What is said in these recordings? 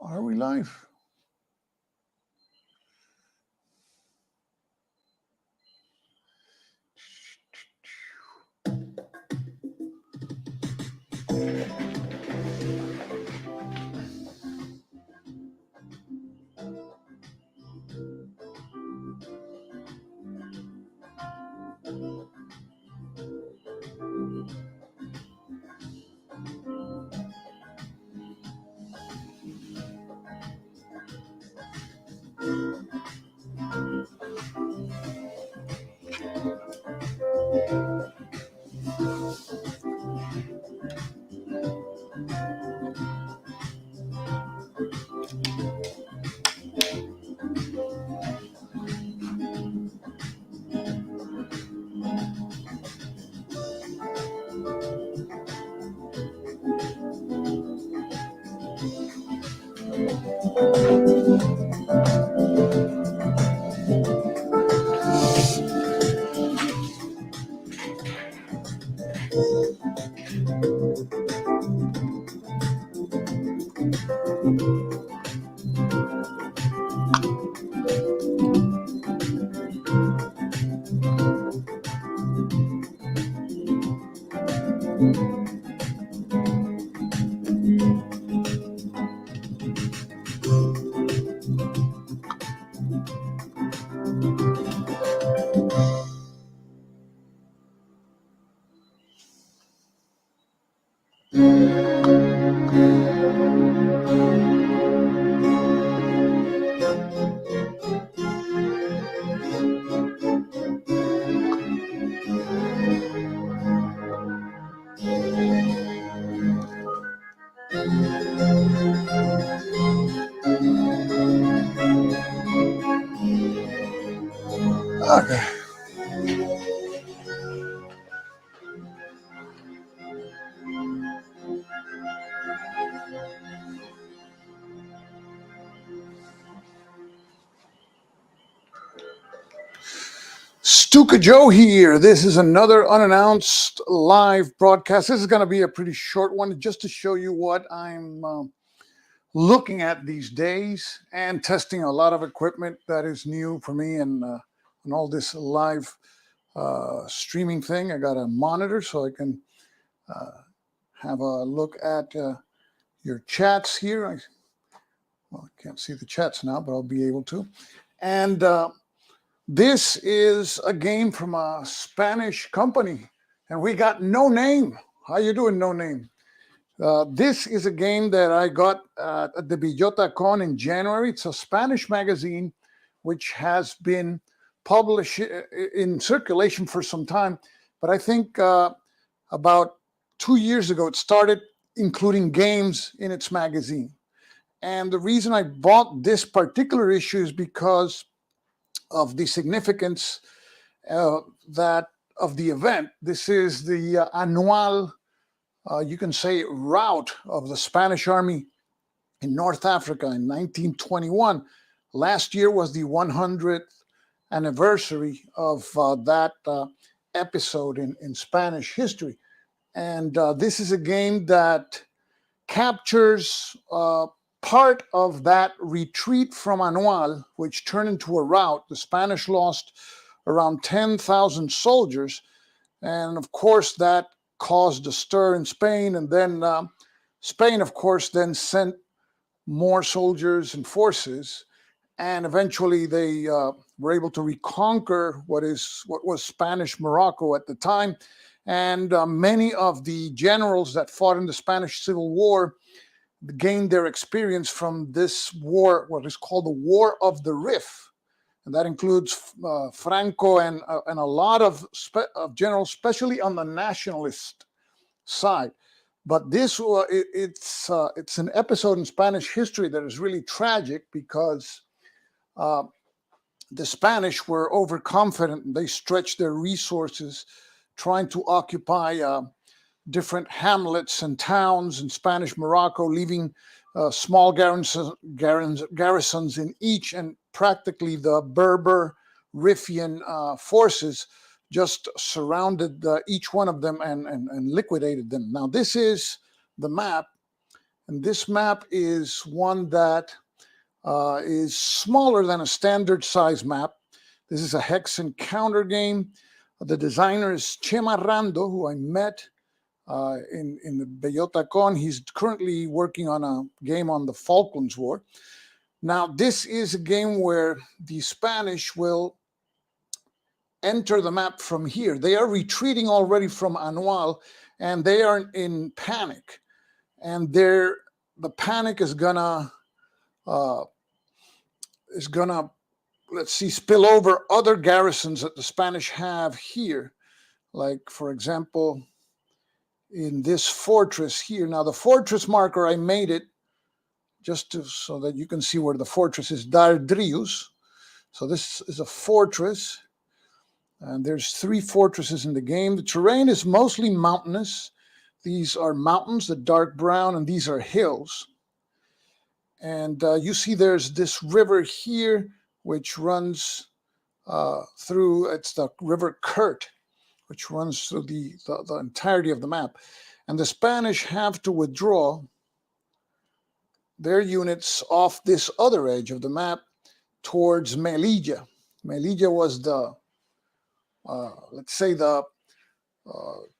Are we live? Okay. Stuka Joe here. This is another unannounced live broadcast. This is going to be a pretty short one just to show you what I'm looking at these days and testing a lot of equipment that is new for me and all this live streaming thing. I got a monitor so I can have a look at your chats here. I can't see the chats now, but I'll be able to. And this is a game from a Spanish company, and we got No Name. How you doing, No Name? This is a game that I got at the Villota Con in January. It's a Spanish magazine which has been published in circulation for some time, but I think about 2 years ago it started including games in its magazine. And the reason I bought this particular issue is because of the significance that of the event. This is the annual, you can say, rout of the Spanish army in North Africa in 1921. Last year was the 100th anniversary of that episode in Spanish history. And this is a game that captures part of that retreat from Anual, which turned into a rout. The Spanish lost around 10,000 soldiers. And of course, that caused a stir in Spain. And then Spain, of course, then sent more soldiers and forces. And eventually they were able to reconquer what was Spanish Morocco at the time. And many of the generals that fought in the Spanish Civil War gained their experience from this war, what is called the War of the Rif. And that includes Franco and a lot of generals, especially on the nationalist side. But this it's an episode in Spanish history that is really tragic because the Spanish were overconfident and they stretched their resources trying to occupy different hamlets and towns in Spanish Morocco, leaving small garrisons in each, and practically the Berber Riffian forces just surrounded each one of them and liquidated them. Now, this is the map, And this map is one that is smaller than a standard size map. This is a hex and counter game. The designer is José María Rando, who I met in the Bellota Con. He's currently working on a game on the Falklands War. Now, this is a game where the Spanish will enter the map from here. They are retreating already from Anual, and they are in panic. And the panic is gonna let's see, spill over other garrisons that the Spanish have here. Like, for example, in this fortress here. Now, the fortress marker, I made it just so that you can see where the fortress is, Dardrius. So this is a fortress, and there's 3 fortresses in the game. The terrain is mostly mountainous. These are mountains, the dark brown, and these are hills. And you see there's this river here, which runs through, it's the River Kurt, which runs through the entirety of the map. And the Spanish have to withdraw their units off this other edge of the map towards Melilla. Melilla was the, let's say, the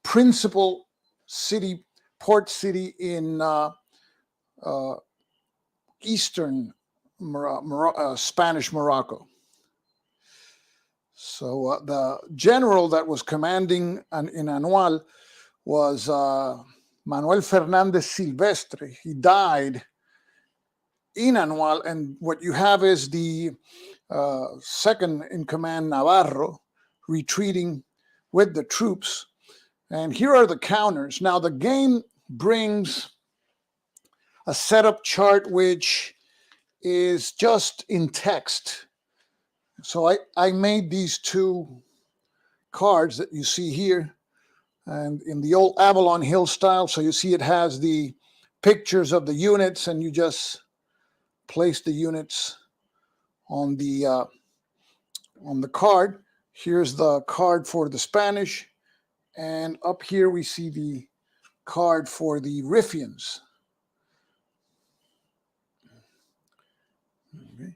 principal city, port city in eastern Spanish Morocco. So the general that was commanding in Anual was Manuel Fernández Silvestre. He died in Anual, and what you have is the second in command, Navarro, retreating with the troops. And here are the counters. Now, the game brings a setup chart which is just in text. So I made these 2 cards that you see here, and in the old Avalon Hill style. So you see it has the pictures of the units, and you just place the units on the card. Here's the card for the Spanish, and up here we see the card for the Riffians. Okay.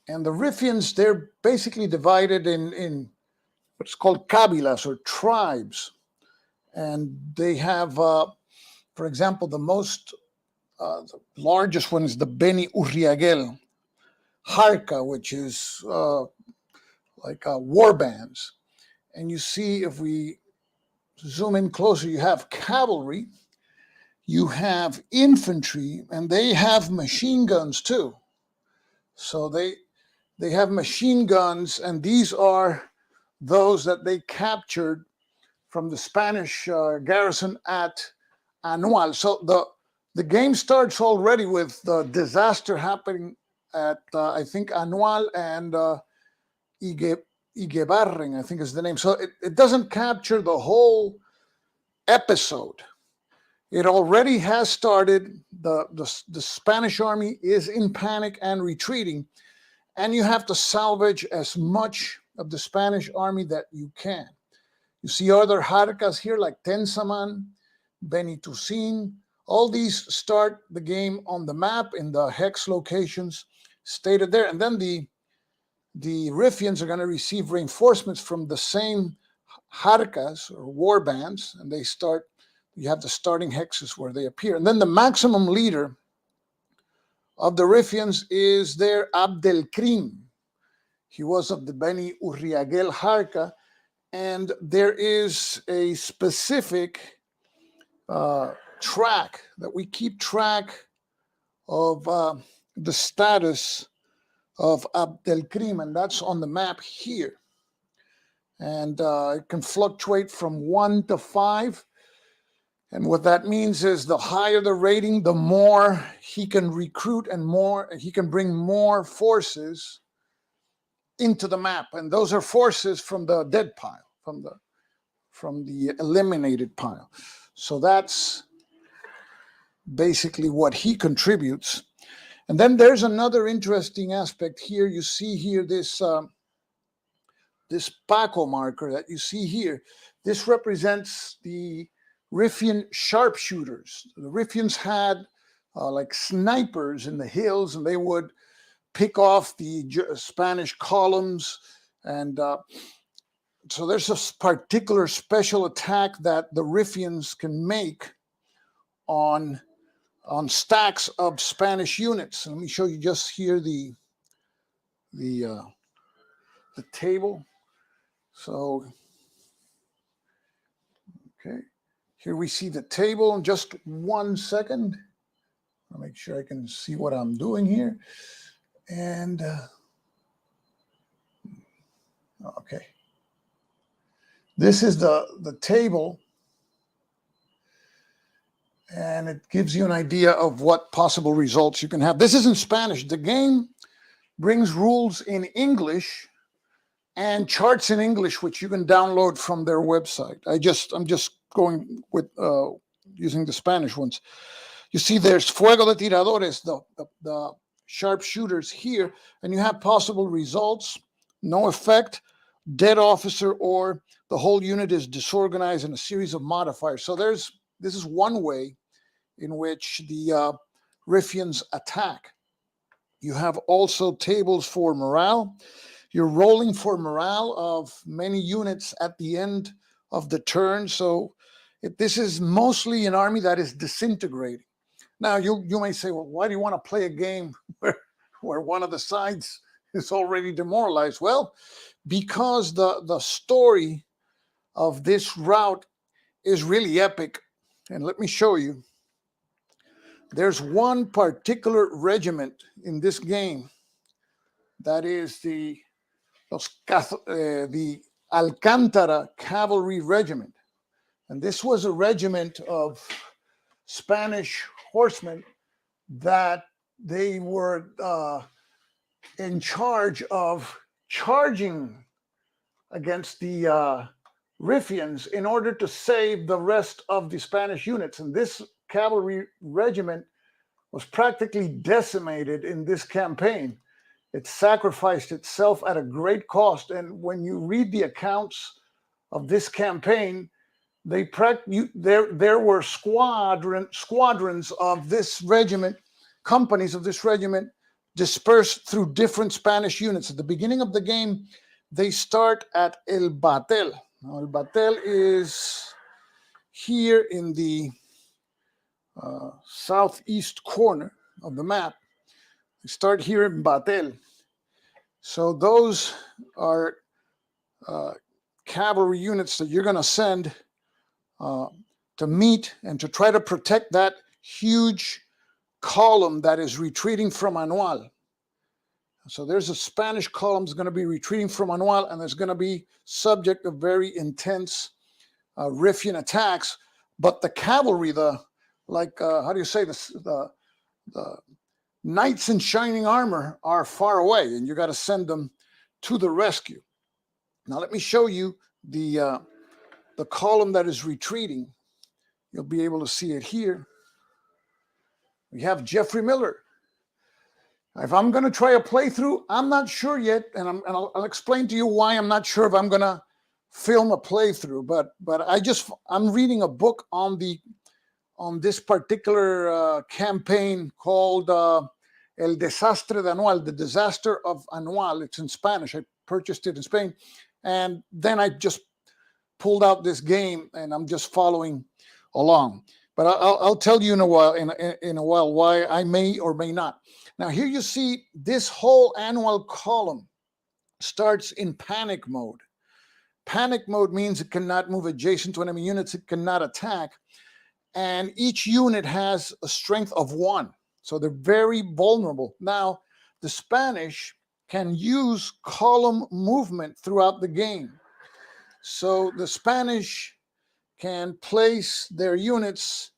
And the Riffians, they're basically divided in what's called kabilas, or tribes. And they have, for example, the largest one is the Beni Urriagel Harka, which is like war bands. And you see, if we zoom in closer, you have cavalry, you have infantry, and they have machine guns too. So they have machine guns, and these are those that they captured from the Spanish garrison at Anual. So the game starts already with the disaster happening at, I think, Anual and Igebarren, I think is the name. So it doesn't capture the whole episode. It already has started. The Spanish army is in panic and retreating, and you have to salvage as much of the Spanish army that you can. You see other Harkas here like Tensaman, Benitusin. All these start the game on the map in the hex locations stated there. And then the Riffians are going to receive reinforcements from the same Harkas, or war bands, and you have the starting hexes where they appear. And then the maximum leader of the Riffians is their Abdelkrim. He was of the Beni Urriagel Harka, and there is a specific track that we keep track of the status of Abdelkrim, and that's on the map here. And it can fluctuate from 1 to 5. And what that means is the higher the rating, the more he can recruit and he can bring more forces into the map. And those are forces from the dead pile, from the eliminated pile. So that's basically what he contributes. And then there's another interesting aspect here. You see here this Paco marker that you see here. This represents the Riffian sharpshooters. The Riffians had like snipers in the hills, and they would pick off the Spanish columns. And so there's a particular special attack that the Riffians can make on stacks of Spanish units. Let me show you just here the table. So, okay, here we see the table. In just 1 second, I'll make sure I can see what I'm doing here. And okay, this is the table, and it gives you an idea of what possible results you can have. This is in Spanish. The game brings rules in English and charts in English, which you can download from their website. I'm just going with using the Spanish ones. You see, there's fuego de tiradores, the sharpshooters here, and you have possible results: no effect, dead officer, or the whole unit is disorganized, and a series of modifiers. So this is one way in which the Riffians attack. You have also tables for morale. You're rolling for morale of many units at the end of the turn. So this is mostly an army that is disintegrating. Now, you may say, well, why do you want to play a game where one of the sides is already demoralized? Well, because the story of this route is really epic. And let me show you. There's one particular regiment in this game that is the Alcantara cavalry regiment. And this was a regiment of Spanish horsemen that they were in charge of charging against the Riffians in order to save the rest of the Spanish units. And this cavalry regiment was practically decimated in this campaign. It sacrificed itself at a great cost. And when you read the accounts of this campaign, there were squadrons of this regiment, companies of this regiment, dispersed through different Spanish units. At the beginning of the game, they start at El Batel. Now, El Batel is here in the southeast corner of the map. They start here in Batel. So those are cavalry units that you're going to send to meet and to try to protect that huge column that is retreating from Anual. So there's a Spanish column that's going to be retreating from Anual, and there's going to be subject of very intense Riffian attacks. But the cavalry, how do you say this? The knights in shining armor are far away, and you got to send them to the rescue. Now let me show you the column that is retreating. You'll be able to see it here. We have Jeffrey Miller. If I'm going to try a playthrough, I'm not sure yet, and I'll explain to you why I'm not sure if I'm going to film a playthrough. But I'm reading a book on this particular campaign called El Desastre de Anual, the Disaster of Anual. It's in Spanish. I purchased it in Spain, and then I just pulled out this game, and I'm just following along. But I'll tell you in a while why I may or may not. Now here you see this whole Anual column starts in panic mode. Panic mode means it cannot move adjacent to enemy units, it cannot attack, and each unit has a strength of 1. So they're very vulnerable. Now, the Spanish can use column movement throughout the game. So the Spanish can place their units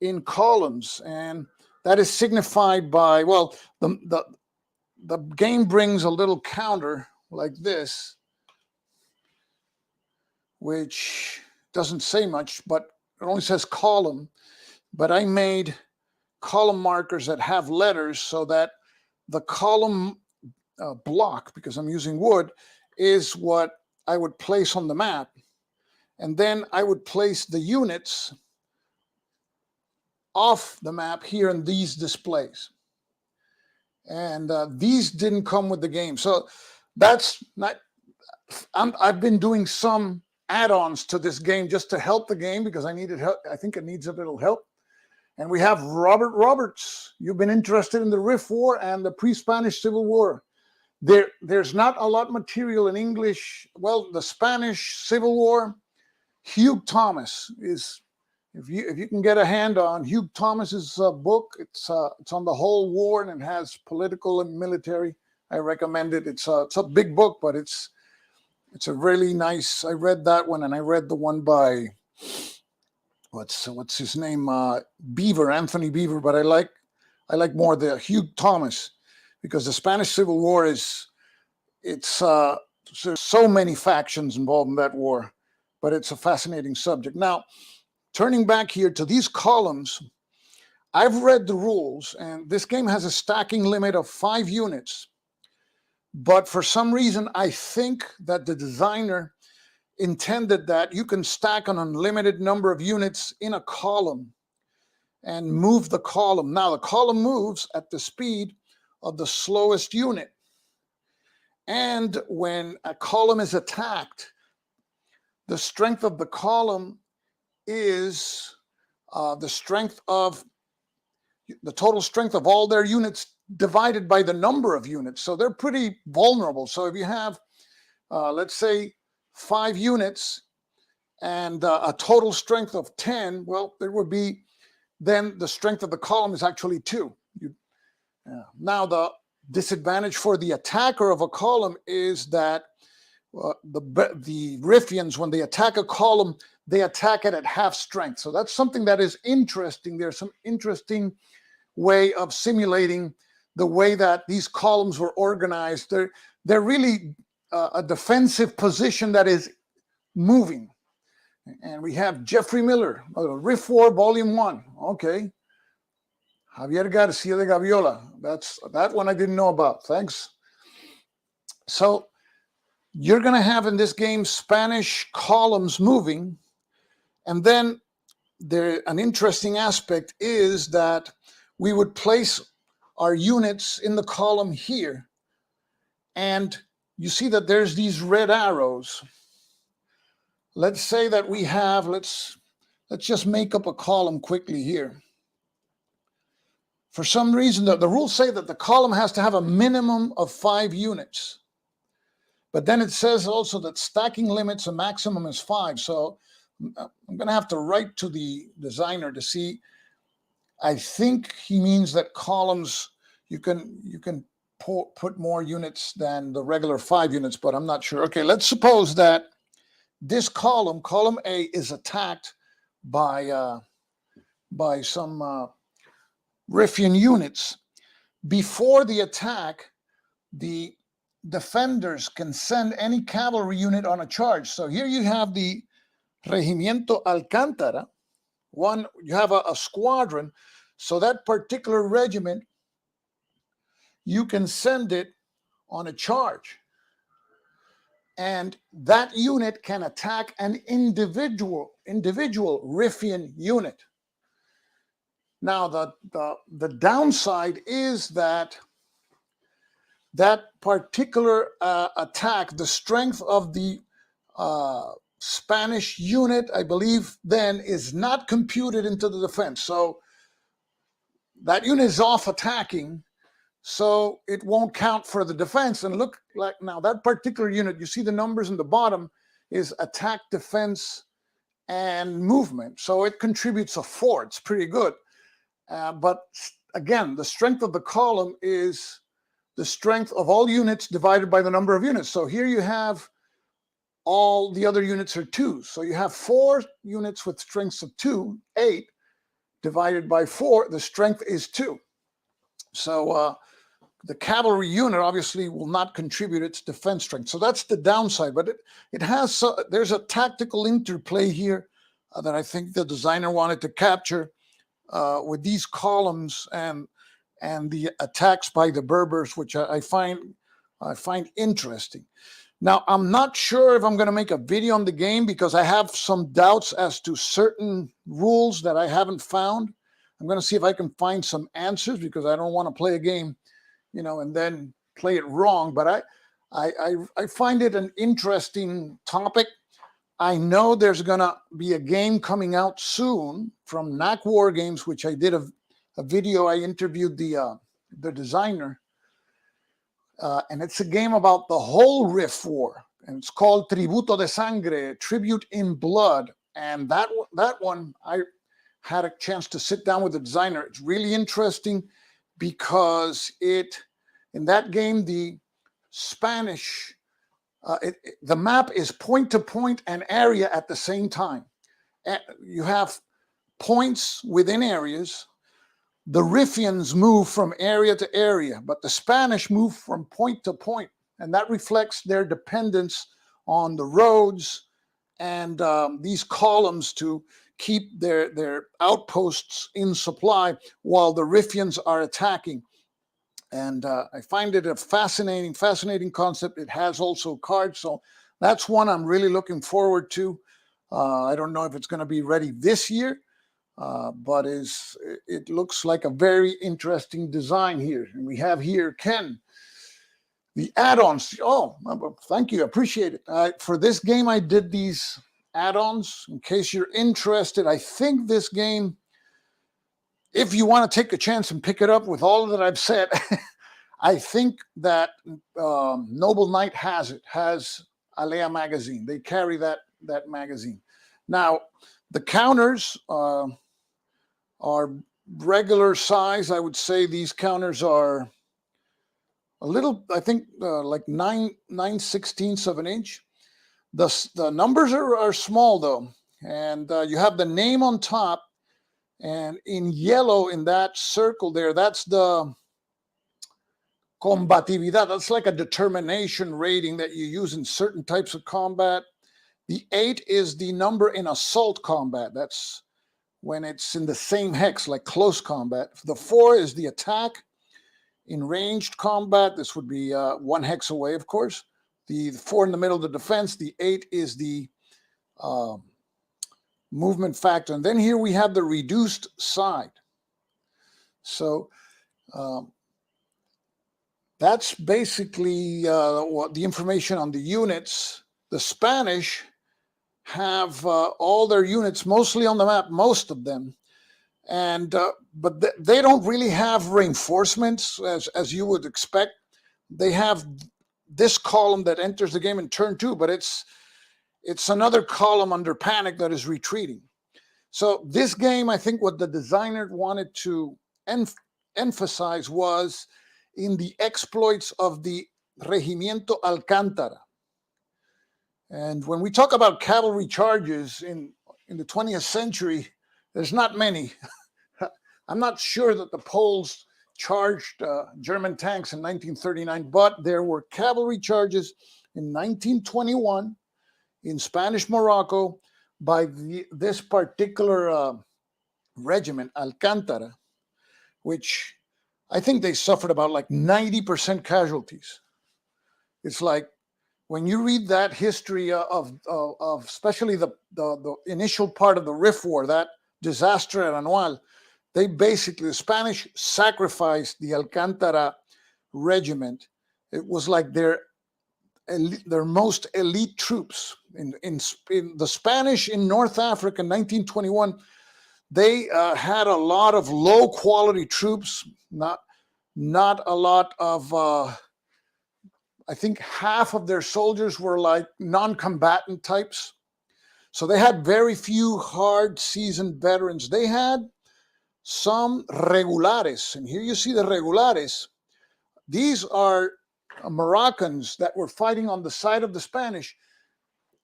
in columns, and that is signified by, well, the game brings a little counter like this, which doesn't say much, but it only says column. But I made column markers that have letters so that the column block, because I'm using wood, is what I would place on the map. And then I would place the units off the map here in these displays. And these didn't come with the game. So that's not, I've been doing some add-ons to this game just to help the game because I needed help. I think it needs a little help. And we have Robert Roberts. You've been interested in the Rif War and the pre-Spanish Civil War. There's not a lot of material in English. Well, the Spanish Civil War, Hugh Thomas is, if you can get a hand on Hugh Thomas's book, it's on the whole war and it has political and military. I recommend it. It's a big book, but it's a really nice. I read that one and I read the one by what's his name, Beaver, Anthony Beaver. But I like more the Hugh Thomas because the Spanish Civil War there's so many factions involved in that war, but it's a fascinating subject. Now, turning back here to these columns, I've read the rules, and this game has a stacking limit of 5 units. But for some reason, I think that the designer intended that you can stack an unlimited number of units in a column and move the column. Now, the column moves at the speed of the slowest unit. And when a column is attacked, the strength of the column is the total strength of all their units divided by the number of units. So they're pretty vulnerable. So if you have, let's say, 5 units and a total strength of 10, well, there would be, then the strength of the column is actually 2. Now, the disadvantage for the attacker of a column is that the Riffians, when they attack a column, they attack it at half strength. So that's something that is interesting. There's some interesting way of simulating the way that these columns were organized. They're really a defensive position that is moving. And we have Jeffrey Miller, Rif War Volume 1. Okay. Javier Garcia de Gaviola. That one I didn't know about. Thanks. So you're going to have in this game Spanish columns moving. And then an interesting aspect is that we would place our units in the column here. And you see that there's these red arrows. Let's say that we have, let's just make up a column quickly here. For some reason, the rules say that the column has to have a minimum of 5 units. But then it says also that stacking limits, a maximum is 5. So I'm going to have to write to the designer to see. I think he means that columns, you can put more units than the regular 5 units, but I'm not sure. Okay, let's suppose that this column A, is attacked by some Riffian units. Before the attack, the defenders can send any cavalry unit on a charge. So here you have the Regimiento Alcantara. You have a squadron. So that particular regiment, you can send it on a charge. And that unit can attack an individual Riffian unit. Now, the downside is that particular attack, the strength of the Spanish unit, I believe, then is not computed into the defense. So that unit is off attacking, so it won't count for the defense. And look, like now that particular unit, you see the numbers in the bottom is attack, defense, and movement. So it contributes a 4. It's pretty good. But again, the strength of the column is the strength of all units divided by the number of units. So here you have all the other units are 2. So you have 4 units with strengths of 2, 8, divided by 4, the strength is 2. So the cavalry unit obviously will not contribute its defense strength. So that's the downside, but it has, there's a tactical interplay here that I think the designer wanted to capture with these columns and the attacks by the Berbers, which I find interesting. Now, I'm not sure if I'm going to make a video on the game because I have some doubts as to certain rules that I haven't found. I'm going to see if I can find some answers, because I don't want to play a game, and then play it wrong. But I find it an interesting topic. I know there's going to be a game coming out soon from NAC Wargames, which I did a video. I interviewed the designer, and it's a game about the whole Riff War, and it's called Tributo de Sangre, Tribute in Blood. And that one, I had a chance to sit down with the designer. It's really interesting because in that game, the Spanish, the map is point to point and area at the same time. You have points within areas. The Riffians move from area to area, but the Spanish move from point to point, and that reflects their dependence on the roads and these columns to keep their outposts in supply while the Riffians are attacking. And I find it a fascinating concept. It has also cards, so that's one I'm really looking forward to. I don't know if it's going to be ready this year, but it looks like a very interesting design here. And we have here, Ken, the add-ons. Oh, thank you, appreciate it. For this game, I did these add-ons. In case you're interested, I think this game, if you want to take a chance and pick it up with all that I've said, I think that Noble Knight has Alea Magazine. They carry that magazine. Now, the counters are regular size. I would say these counters are a little, I think, like 9/16 of an inch. The numbers are small though, and you have the name on top, and in yellow in that circle there, that's the combatividad. That's like a determination rating that you use in certain types of combat. The 8 is the number in assault combat. That's when it's in the same hex, like close combat. The 4 is the attack. In ranged combat, this would be 1 hex away, of course. The 4 in the middle of the defense. The 8 is the movement factor. And then here we have the reduced side. So that's basically what the information on the units. The Spanish have all their units mostly on the map, most of them, and but they don't really have reinforcements as you would expect. They have this column that enters the game in turn 2, but it's another column under panic that is retreating. So this game, I think what the designer wanted to emphasize was in the exploits of the Regimiento Alcantara. And when we talk about cavalry charges in the 20th century, there's not many. I'm not sure that the Poles charged German tanks in 1939, but there were cavalry charges in 1921 in Spanish Morocco by this particular regiment, Alcantara, which I think they suffered about like 90% casualties. It's like, when you read that history of especially the initial part of the Riff War, that disaster at Anual, the Spanish sacrificed the Alcantara regiment. It was like their most elite troops. In the Spanish in North Africa in 1921, they had a lot of low quality troops, not a lot of I think half of their soldiers were like non-combatant types. So they had very few hard seasoned veterans. They had some regulares. And here you see the regulares. These are Moroccans that were fighting on the side of the Spanish.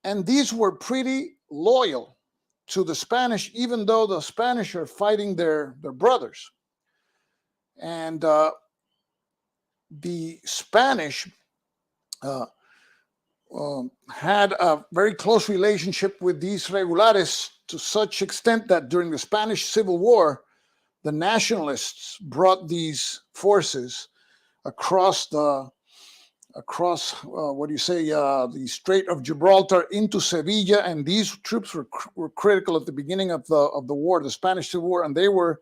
And these were pretty loyal to the Spanish, even though the Spanish are fighting their brothers. And the Spanish had a very close relationship with these regulares, to such extent that during the Spanish Civil War, the nationalists brought these forces across the Strait of Gibraltar into Sevilla, and these troops were critical at the beginning of the war, the Spanish Civil War, and they were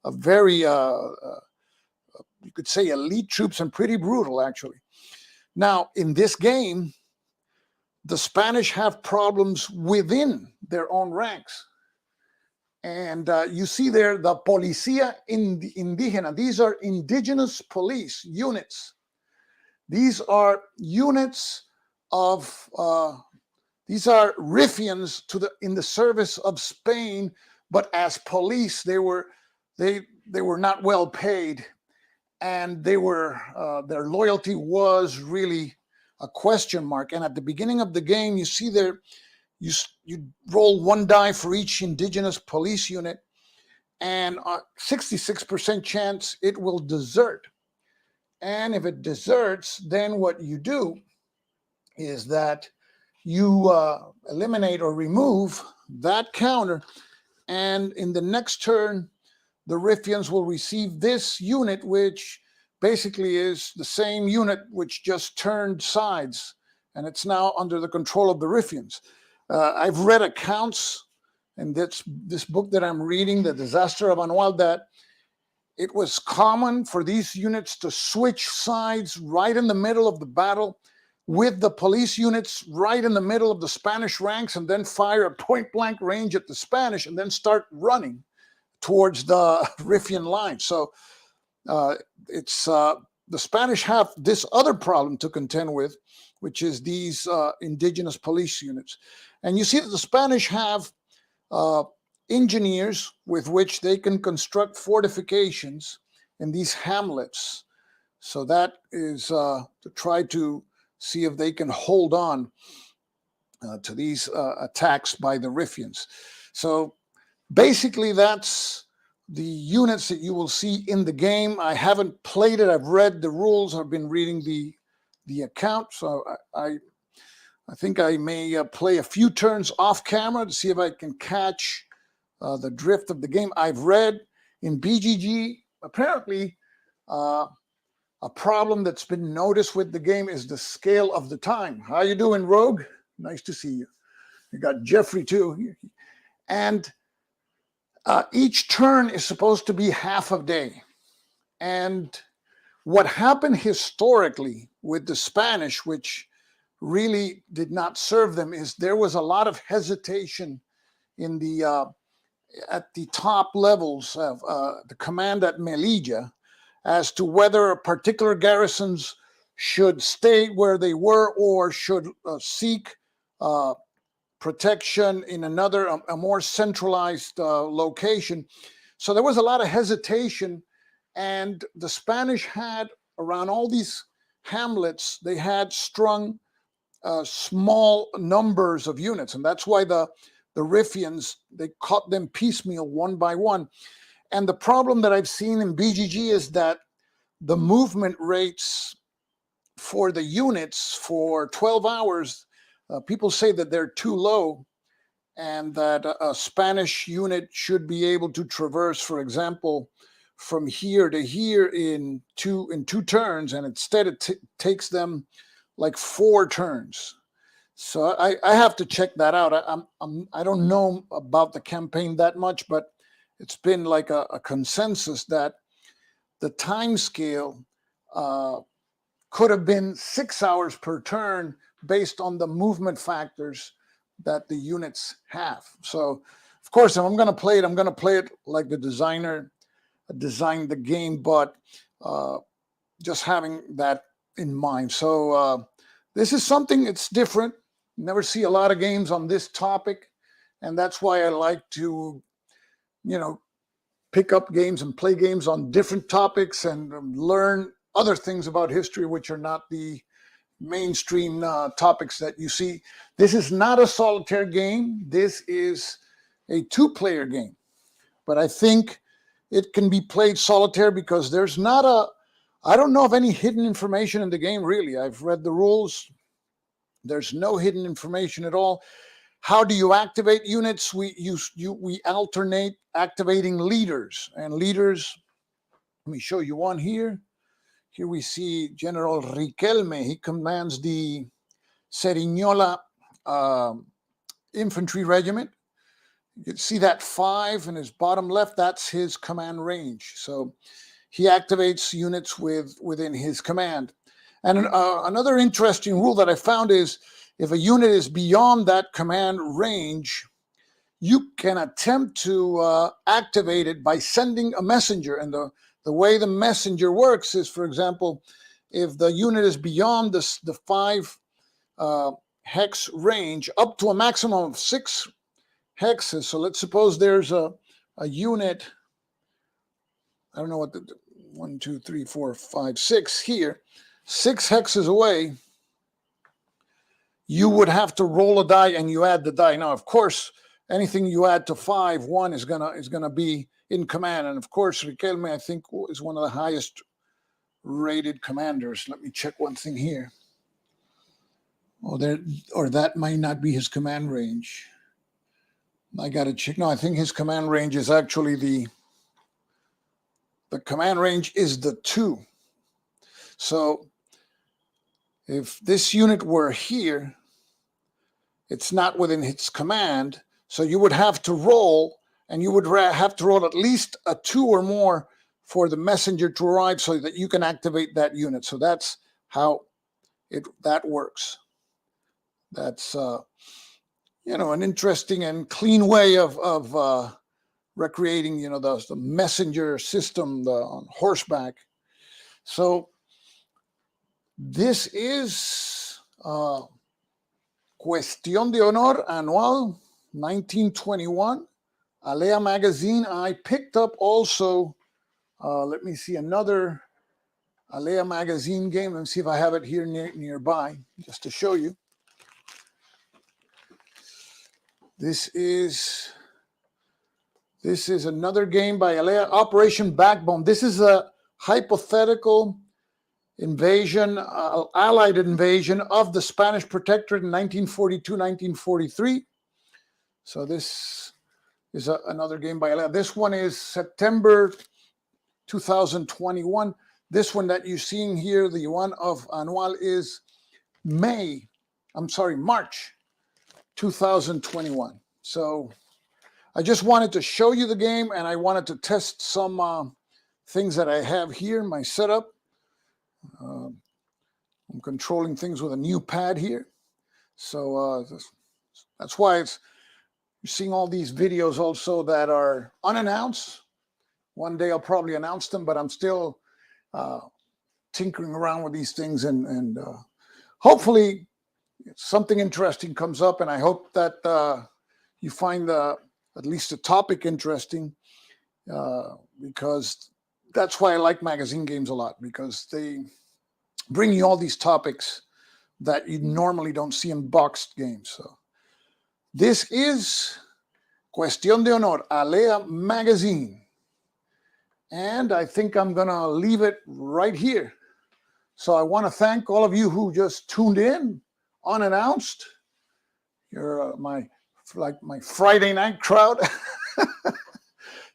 a very, you could say, elite troops, and pretty brutal, actually. Now, in this game, the Spanish have problems within their own ranks. And you see there the Policía Indígena. These are indigenous police units. These are units of, these are Riffians in the service of Spain, but as police, they were not well paid, and they were their loyalty was really a question mark. And at the beginning of the game, you see there, you roll one die for each indigenous police unit, and 66% chance it will desert. And if it deserts, then what you do is that you eliminate or remove that counter, and in the next turn, the Riffians will receive this unit, which basically is the same unit which just turned sides, and it's now under the control of the Riffians. I've read accounts in this book that I'm reading, The Disaster of Anual, that it was common for these units to switch sides right in the middle of the battle with the police units right in the middle of the Spanish ranks, and then fire at point blank range at the Spanish, and then start running towards the Riffian line. So it's the Spanish have this other problem to contend with, which is these indigenous police units. And you see that the Spanish have engineers with which they can construct fortifications in these hamlets. So that is to try to see if they can hold on to these attacks by the Riffians. So basically, that's the units that you will see in the game. I haven't played it. I've read the rules. I've been reading the account. So I think I may play a few turns off camera to see if I can catch the drift of the game. I've read in BGG, apparently, a problem that's been noticed with the game is the scale of the time. How you doing, Rogue? Nice to see you. You got Jeffrey too. And each turn is supposed to be half a day. And what happened historically with the Spanish, which really did not serve them, is there was a lot of hesitation in the at the top levels of the command at Melilla as to whether particular garrisons should stay where they were or should seek protection in another, a more centralized location. So there was a lot of hesitation, and the Spanish had around all these hamlets, they had strung small numbers of units, and that's why the Riffians, they caught them piecemeal one by one. And the problem that I've seen in BGG is that the movement rates for the units for 12 hours, people say that they're too low, and that a Spanish unit should be able to traverse, for example, from here to here in two turns, and instead it takes them like 4 turns. So I have to check that out. I don't know about the campaign that much, but it's been like a consensus that the time scale could have been 6 hours per turn based on the movement factors that the units have. So, of course, if I'm going to play it, I'm going to play it like the designer designed the game, but just having that in mind. So this is something that's different. Never see a lot of games on this topic, and that's why I like to, pick up games and play games on different topics and learn other things about history which are not the mainstream topics that you see. This is not a solitaire game. This is a 2-player game, but I think it can be played solitaire because there's not I don't know of any hidden information in the game, really. I've read the rules. There's no hidden information at all. How do you activate units? We alternate activating leaders, and leaders, let me show you one here. Here we see General Riquelme. He commands the Cerignola infantry regiment. You can see that 5 in his bottom left, that's his command range. So he activates units within his command. And another interesting rule that I found is if a unit is beyond that command range, you can attempt to activate it by sending a messenger. And the way the messenger works is, for example, if the unit is beyond the 5 hex range up to a maximum of 6 hexes. So let's suppose there's a unit, I don't know what 1, 2, 3, 4, 5, 6 here, 6 hexes away, you would have to roll a die and you add the die. Now, of course, anything you add to 5, 1 is gonna be in command. And of course, Riquelme, I think, is one of the highest rated commanders. Let me check one thing here. Oh, that might not be his command range. I got to check. No, I think his command range is actually the command range is the 2. So if this unit were here, it's not within its command. So you would have to roll, and you would have to roll at least a 2 or more for the messenger to arrive so that you can activate that unit. So that's how that works. That's an interesting and clean way of recreating, the messenger system on horseback. So this is Cuestión de Honor Anual 1921, Alea Magazine. I picked up also, let me see, another Alea Magazine game. Let me see if I have it here nearby, just to show you. This is another game by Alea, Operation Backbone. This is a hypothetical invasion, Allied invasion of the Spanish Protectorate in 1942-1943. So this is another game by Alea. This one is September 2021. This one that you're seeing here, the one of Anual, is March 2021. So I just wanted to show you the game, and I wanted to test some things that I have here in my setup. I'm controlling things with a new pad here. So that's why you're seeing all these videos also that are unannounced. One day I'll probably announce them, but I'm still tinkering around with these things, and hopefully something interesting comes up, and I hope that you find at least the topic interesting, because that's why I like magazine games a lot, because they bring you all these topics that you normally don't see in boxed games. So this is Cuestión de Honor, Alea Magazine. And I think I'm going to leave it right here. So I want to thank all of you who just tuned in unannounced. You're my Friday night crowd.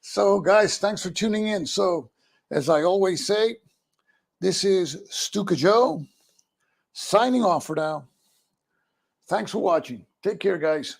So guys, thanks for tuning in. So as I always say, this is Stuka Joe signing off for now. Thanks for watching. Take care, guys.